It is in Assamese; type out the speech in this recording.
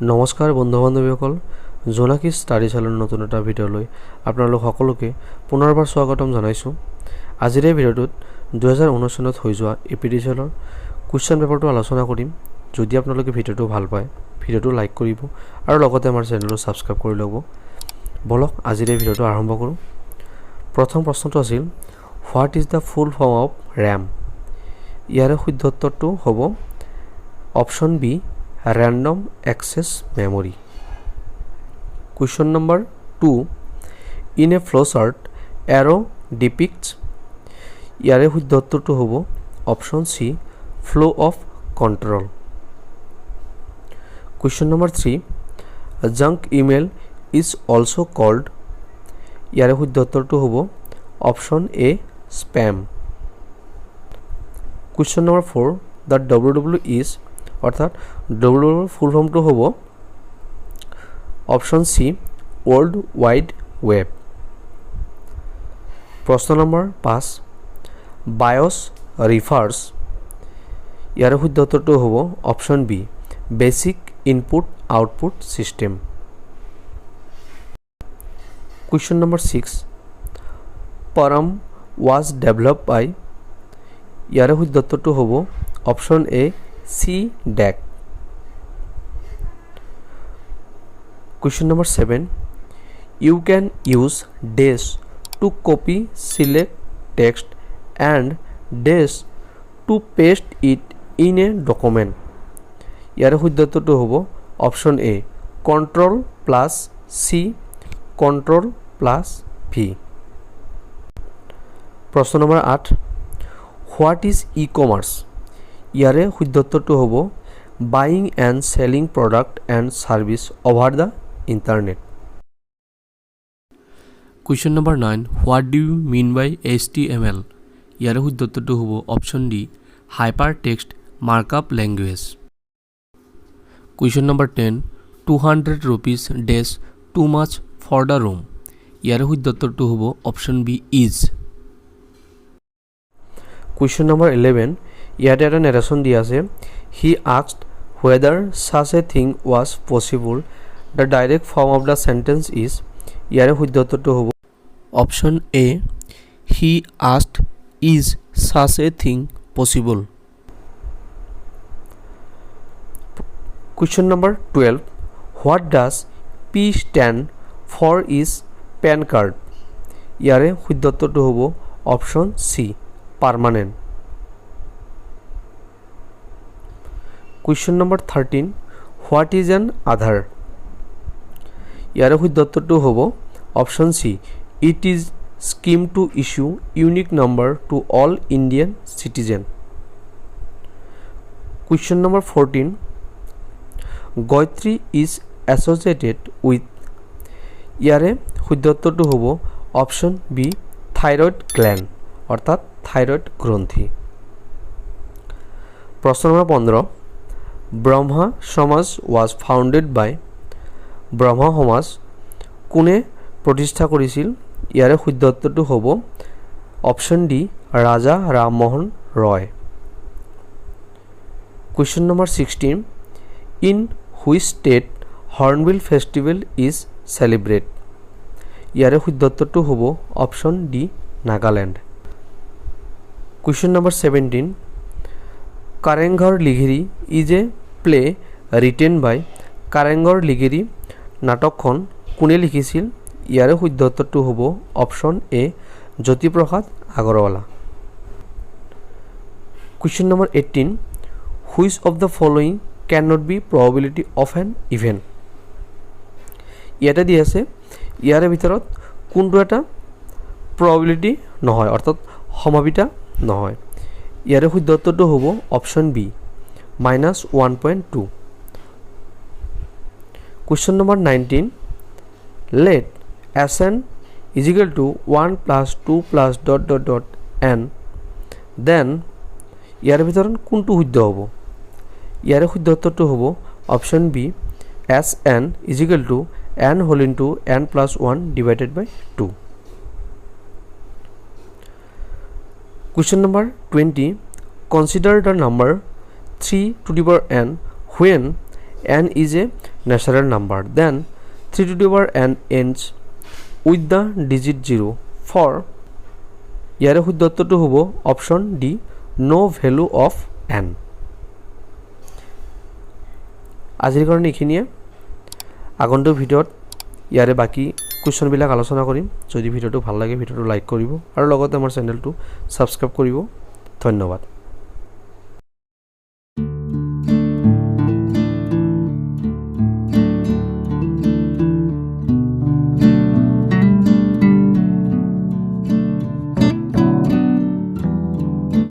নমস্কাৰ বন্ধু বান্ধৱীসকল, জোনাকী ষ্টাডি চেনেলৰ নতুন এটা ভিডিঅ'লৈ আপোনালোক সকলোকে পুনৰবাৰ স্বাগতম জনাইছোঁ। আজিৰ এই ভিডিঅ'টোত 2019 চনত হৈ যোৱা APDCLৰ কুৱেশ্যন পেপাৰটো আলোচনা কৰিম। যদি আপোনালোকে ভিডিঅ'টো ভাল পায়, ভিডিঅ'টো লাইক কৰিব আৰু লগতে আমাৰ চেনেলটো ছাবস্ক্ৰাইব কৰি ল'ব। বলক আজিৰ এই ভিডিঅ'টো আৰম্ভ কৰোঁ। প্ৰথম প্ৰশ্নটো আছিল, what is the full form of RAM? ইয়াৰে শুদ্ধ উত্তৰটো হ'ব option B, random access memory. Question number 2, in a flowchart arrow depicts, ইয়াৰে শুদ্ধ উত্তৰটো হ'ব option C, flow of control. Question number 3, junk email is also called, ইয়াৰে শুদ্ধ উত্তৰটো হ'ব option A, spam. Question number 4, the www is, অর্থাৎ www ফুল ফর্মটো হ'ব option C, world wide web. প্রশ্ন নম্বৰ 5, বায়োস ৰিফাৰ্স, ইয়াৰ শুদ্ধ উত্তৰটো হ'ব option B, basic input output system. Question number 6, Param was developed by, ইয়াৰ শুদ্ধ উত্তৰটো হ'ব option A, CDAC. Question number 7, you can use dash to copy select text and dash to paste it in a document. ইয়াৰ শুদ্ধ উত্তৰটো হ'ব option A, control plus C, control plus V. প্ৰশ্ন নম্বৰ 8, হোৱাট ইজ ই-কমাৰ্চ? ইয়াৰে শুদ্ধ উত্তৰটো হ'ব buying and selling product and service over the internet. Question number 9, what do you mean by HTML? ইয়াৰে শুদ্ধ উত্তৰটো হ'ব option D, hyper text markup language. Question number 10, 200 rupees ডেছ too much for the room, ইয়াৰে শুদ্ধ উত্তৰটো হ'ব option B, is. Question number 11, ইয়াতে এটা নেৰেশ্যন দিয়া আছে, he asked whether such a thing was possible, the direct form of the sentence is, ইয়াৰে শুদ্ধ উত্তৰটো হ'ব option A, he asked is such a thing possible. Question number 12, what does P stand for is PAN card? ইয়াৰে শুদ্ধ উত্তৰটো হ'ব option C, permanent. Question number 13, what is an Aadhaar? ইয়াৰে শুদ্ধ উত্তৰটো হ'ব option C, it is scheme to issue unique number to all Indian citizen. Question number 14, goitre is associated with, ইয়াৰে শুদ্ধ উত্তৰটো হ'ব অপশ্যন বি, থাইৰইড গ্লেণ্ড, অৰ্থাৎ থাইৰইড গ্ৰন্থি। প্ৰশ্ন নম্বৰ 15, ব্ৰহ্মা সমাজ ৱাজ ফাউণ্ডেড বাই, ব্ৰহ্মা সমাজ কোনে প্ৰতিষ্ঠা কৰিছিল? ইয়াৰে শুদ্ধ উত্তৰটো হ'ব option D, Raja Rammohan Roy. Question number 16, in which state hornbill festival is celebrate? ইয়াৰে শুদ্ধ উত্তৰটো হ'ব option D, Nagaland. Question number 17, Karengar Ligiri is a play written by, Karengar Ligiri নাটকখন কোনে লিখিছিল? ইয়াৰে শুদ্ধ উত্তৰটো হ'ব option A, Jyotiprasad Agarwala. Question number 18, which of the following can not be probability of an event? ইয়াতে দি আছে, ইয়াৰে ভিতৰত কোনটো এটা প্ৰবাবিলিটি নহয়, অৰ্থাৎ সম্ভাৱিতা নহয়? ইয়াৰে শুদ্ধ উত্তৰটো হ'ব option B, -1.2। Question number 19, let Sn is equal to 1 plus 2 plus ... n, then ইয়াৰ ভিতৰত কোনটো শুদ্ধ হ'ব? ইয়াৰে শুদ্ধ উত্তৰটো হ'ব option B, Sn is equal to n whole into n plus 1 divided by 2. Question number 20, consider the number 3 to the power n when n is a natural number. Then 3 to the power n ends with the digit 0. For ইয়াৰে শুদ্ধ উত্তৰটো হ'ব option D no value of n. আজিৰ কাৰণে এইখিনিয়ে আগন্তুক ভিডিঅ'ত ইয়াৰে বাকি কুৱেশ্যনবিলাক আলোচনা কৰিম যদি ভিডিঅ'টো ভাল লাগে ভিডিঅ'টো লাইক কৰিব আৰু লগতে আমাৰ চেনেলটো ছাবস্ক্ৰাইব কৰিব ধন্যবাদ